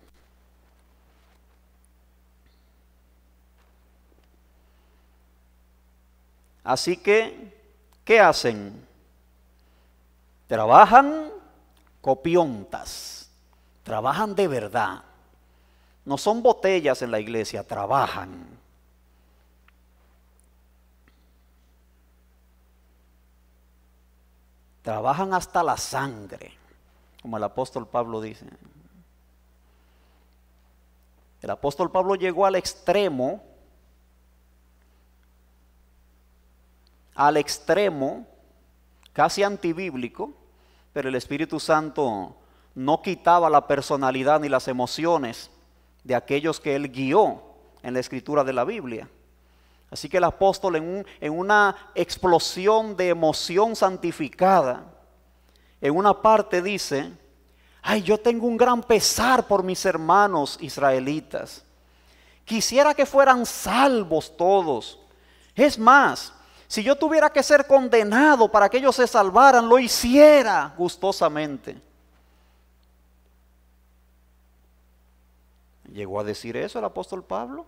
Así que, ¿qué hacen? Trabajan copiontas, trabajan de verdad. No son botellas en la iglesia, trabajan. Trabajan hasta la sangre, como el apóstol Pablo dice. El apóstol Pablo llegó al extremo, casi antibíblico, pero el Espíritu Santo no quitaba la personalidad ni las emociones de aquellos que él guió en la escritura de la Biblia. Así que el apóstol en una explosión de emoción santificada, en una parte dice: ay, yo tengo un gran pesar por mis hermanos israelitas. Quisiera que fueran salvos todos. Es más, si yo tuviera que ser condenado para que ellos se salvaran, lo hiciera gustosamente. llegó a decir eso el apóstol Pablo.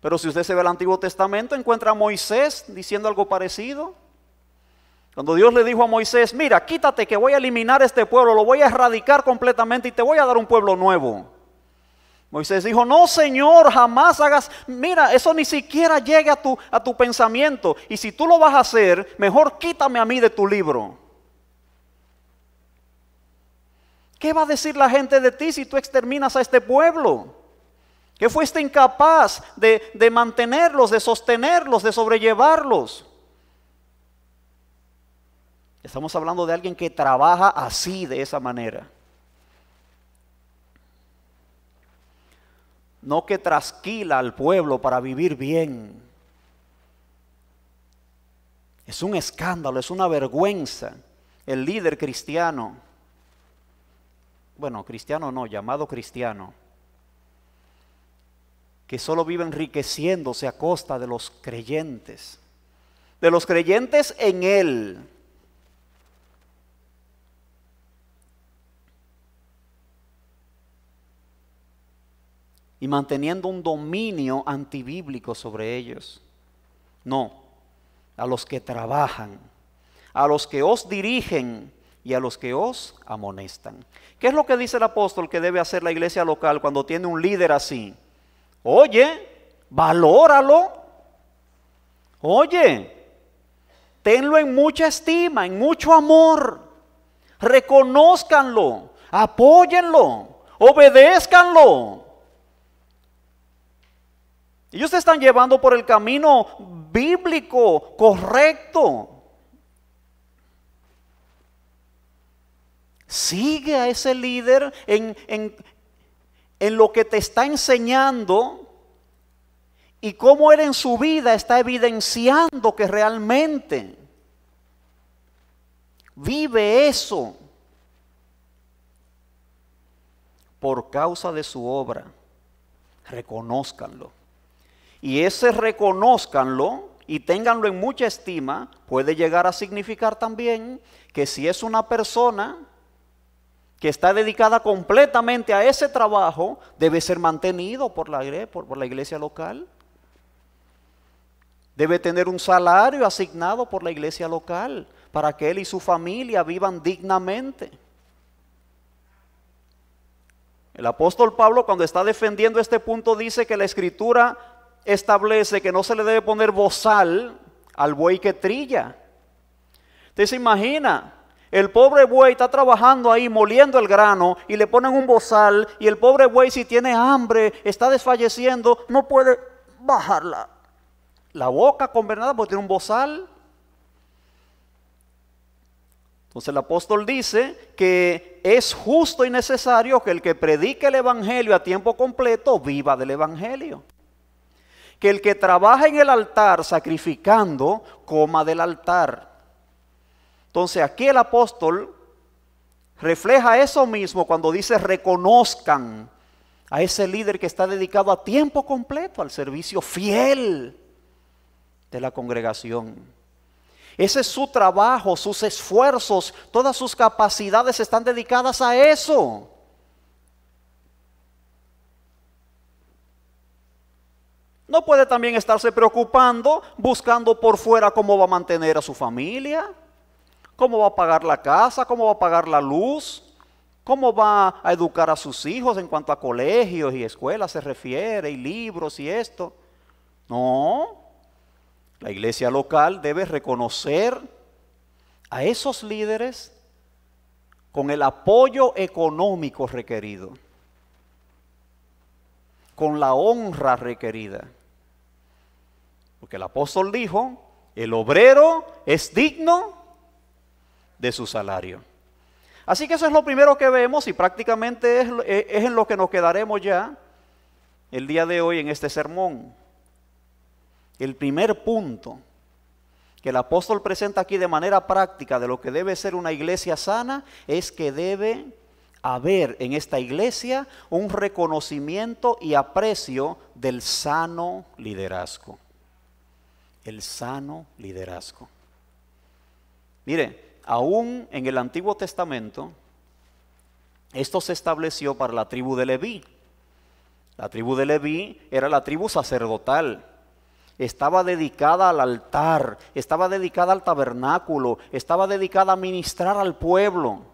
Pero si usted se ve el Antiguo Testamento, encuentra a Moisés diciendo algo parecido. Cuando Dios le dijo a Moisés, mira, quítate que voy a eliminar este pueblo, lo voy a erradicar completamente y te voy a dar un pueblo nuevo. Moisés dijo, no Señor, jamás hagas, mira, eso ni siquiera llegue a tu pensamiento. Y si tú lo vas a hacer, mejor quítame a mí de tu libro. ¿Qué va a decir la gente de ti si tú exterminas a este pueblo? Que fuiste incapaz de mantenerlos, de sostenerlos, de sobrellevarlos. Estamos hablando de alguien que trabaja así, de esa manera. No que trasquila al pueblo para vivir bien. Es un escándalo, es una vergüenza. El líder cristiano, bueno, cristiano no, llamado cristiano, que solo vive enriqueciéndose a costa de los creyentes en Él. Y manteniendo un dominio antibíblico sobre ellos. No, a los que trabajan, a los que os dirigen y a los que os amonestan. ¿Qué es lo que dice el apóstol que debe hacer la iglesia local cuando tiene un líder así? Oye, valóralo. Oye, tenlo en mucha estima, en mucho amor. Reconózcanlo, apóyenlo, obedézcanlo. Ellos te están llevando por el camino bíblico, correcto. Sigue a ese líder en lo que te está enseñando y cómo él en su vida está evidenciando que realmente vive eso por causa de su obra. Reconózcanlo. Y ese reconózcanlo y ténganlo en mucha estima puede llegar a significar también que si es una persona que está dedicada completamente a ese trabajo, debe ser mantenido por la iglesia local. Debe tener un salario asignado por la iglesia local para que él y su familia vivan dignamente. El apóstol Pablo, cuando está defendiendo este punto, dice que la Escritura establece que no se le debe poner bozal al buey que trilla. Usted se imagina, el pobre buey está trabajando ahí moliendo el grano y le ponen un bozal y el pobre buey, si tiene hambre, está desfalleciendo, no puede bajar la boca con verdad porque tiene un bozal. Entonces el apóstol dice que es justo y necesario que el que predique el evangelio a tiempo completo viva del evangelio. Que el que trabaja en el altar sacrificando, coma del altar. Entonces aquí el apóstol refleja eso mismo cuando dice reconozcan a ese líder que está dedicado a tiempo completo al servicio fiel de la congregación. Ese es su trabajo, sus esfuerzos, todas sus capacidades están dedicadas a eso. No puede también estarse preocupando, buscando por fuera cómo va a mantener a su familia, cómo va a pagar la casa, cómo va a pagar la luz, cómo va a educar a sus hijos en cuanto a colegios y escuelas se refiere, y libros y esto. No, la iglesia local debe reconocer a esos líderes con el apoyo económico requerido, con la honra requerida. Porque el apóstol dijo, el obrero es digno de su salario. Así que eso es lo primero que vemos y prácticamente es en lo que nos quedaremos ya el día de hoy en este sermón. El primer punto que el apóstol presenta aquí de manera práctica de lo que debe ser una iglesia sana es que debe haber en esta iglesia un reconocimiento y aprecio del sano liderazgo. El sano liderazgo. Mire, aún en el Antiguo Testamento, Esto se estableció para la tribu de Leví. La tribu de Leví era la tribu sacerdotal. Estaba dedicada al altar, estaba dedicada al tabernáculo, estaba dedicada a ministrar al pueblo.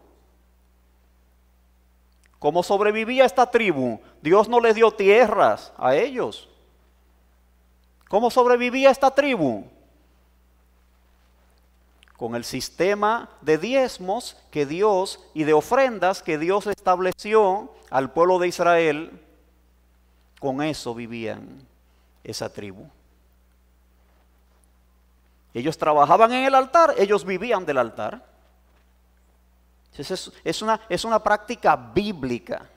¿Cómo sobrevivía esta tribu? Dios no les dio tierras a ellos. ¿Cómo sobrevivía esta tribu? Con el sistema de diezmos que Dios y de ofrendas que Dios estableció al pueblo de Israel. Con eso vivían esa tribu. Ellos trabajaban en el altar, ellos vivían del altar. Es una práctica bíblica.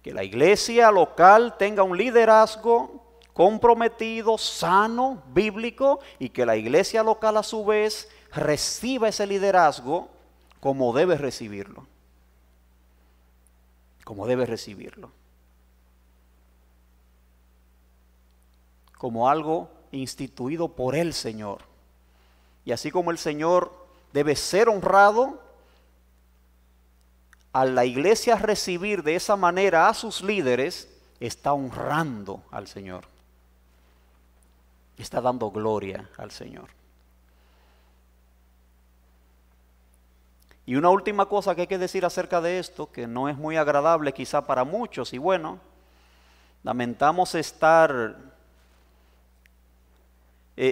Que la iglesia local tenga un liderazgo comprometido, sano, bíblico, y que la iglesia local a su vez reciba ese liderazgo como debe recibirlo. Como debe recibirlo. Como algo instituido por el Señor. Y así como el Señor debe ser honrado, a la iglesia recibir de esa manera a sus líderes, está honrando al Señor. Está dando gloria al Señor. Y una última cosa que hay que decir acerca de esto, que no es muy agradable quizá para muchos, y bueno, lamentamos estar,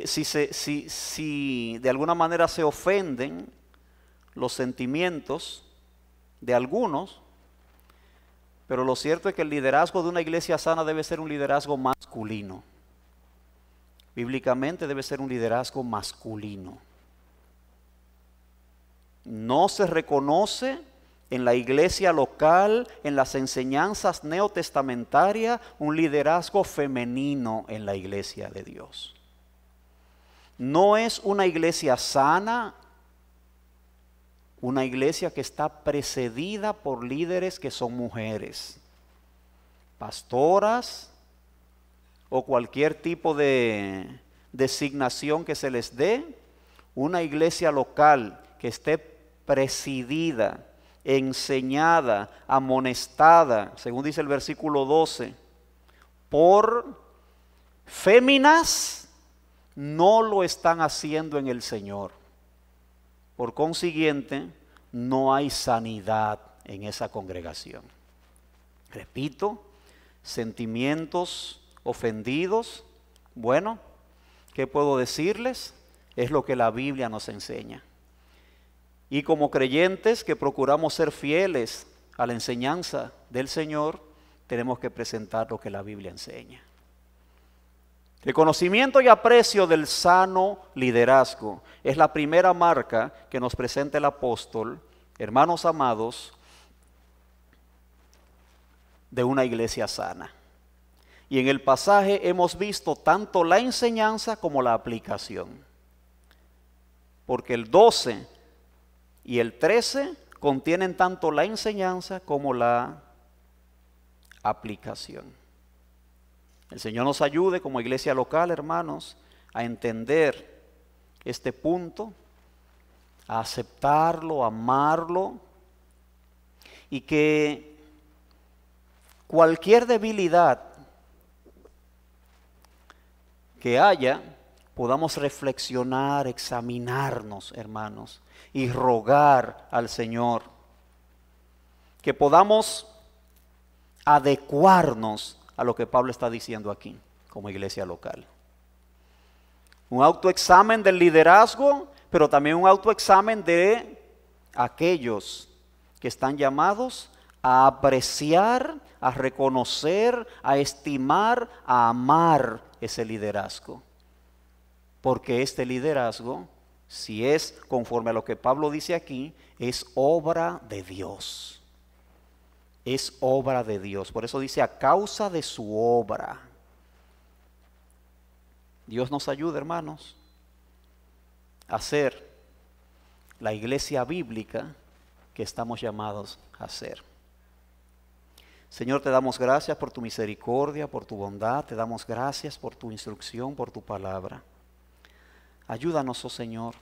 si de alguna manera se ofenden los sentimientos de algunos, pero lo cierto es que el liderazgo de una iglesia sana debe ser un liderazgo masculino. Bíblicamente debe ser un liderazgo masculino. No se reconoce en la iglesia local, en las enseñanzas neotestamentarias, un liderazgo femenino en la iglesia de Dios. No es una iglesia sana, una iglesia que está precedida por líderes que son mujeres, pastoras o cualquier tipo de designación que se les dé. Una iglesia local que esté presidida, enseñada, amonestada, según dice el versículo 12, por féminas, no lo están haciendo en el Señor. Por consiguiente, no hay sanidad en esa congregación. Repito, sentimientos ofendidos, bueno, ¿qué puedo decirles? Es lo que la Biblia nos enseña. Y como creyentes que procuramos ser fieles a la enseñanza del Señor, tenemos que presentar lo que la Biblia enseña. Reconocimiento y aprecio del sano liderazgo es la primera marca que nos presenta el apóstol, hermanos amados, de una iglesia sana. Y en el pasaje hemos visto tanto la enseñanza como la aplicación. Porque el 12 y el 13 contienen tanto la enseñanza como la aplicación. El Señor nos ayude como iglesia local, hermanos, a entender este punto, a aceptarlo, a amarlo, y que cualquier debilidad que haya, podamos reflexionar, examinarnos, hermanos, y rogar al Señor que podamos adecuarnos a lo que Pablo está diciendo aquí como iglesia local. Un autoexamen del liderazgo, pero también un autoexamen de aquellos que están llamados a apreciar, a reconocer, a estimar, a amar ese liderazgo. Porque este liderazgo, si es conforme a lo que Pablo dice aquí, es obra de Dios. Es obra de Dios. Por eso dice a causa de su obra. Dios nos ayuda, hermanos, a ser la iglesia bíblica que estamos llamados a ser. Señor, te damos gracias por tu misericordia, por tu bondad. Te damos gracias por tu instrucción, por tu palabra. Ayúdanos, oh Señor,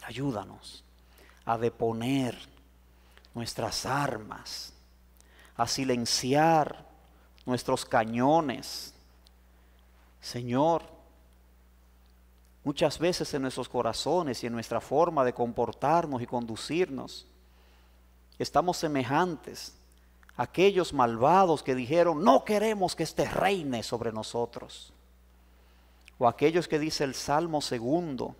ayúdanos a deponer nuestras armas, a silenciar nuestros cañones. Señor, muchas veces en nuestros corazones y en nuestra forma de comportarnos y conducirnos, estamos semejantes a aquellos malvados que dijeron, no queremos que éste reine sobre nosotros. O aquellos que dice el Salmo 2,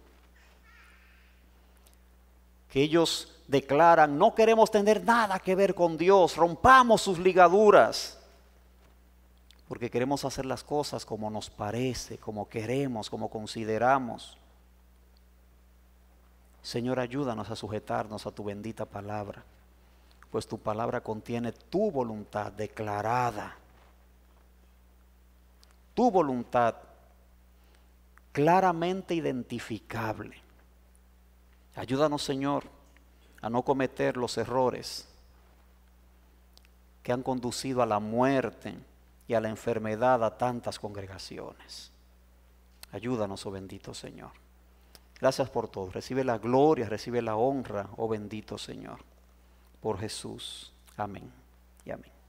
que ellos declaran, no queremos tener nada que ver con Dios, rompamos sus ligaduras, porque queremos hacer las cosas como nos parece, como queremos, como consideramos. Señor, ayúdanos a sujetarnos a tu bendita palabra, pues tu palabra contiene tu voluntad declarada, tu voluntad claramente identificable. Ayúdanos, Señor, a no cometer los errores que han conducido a la muerte y a la enfermedad a tantas congregaciones. Ayúdanos, oh bendito Señor. Gracias por todo. Recibe la gloria, recibe la honra, oh bendito Señor. Por Jesús. Amén y amén.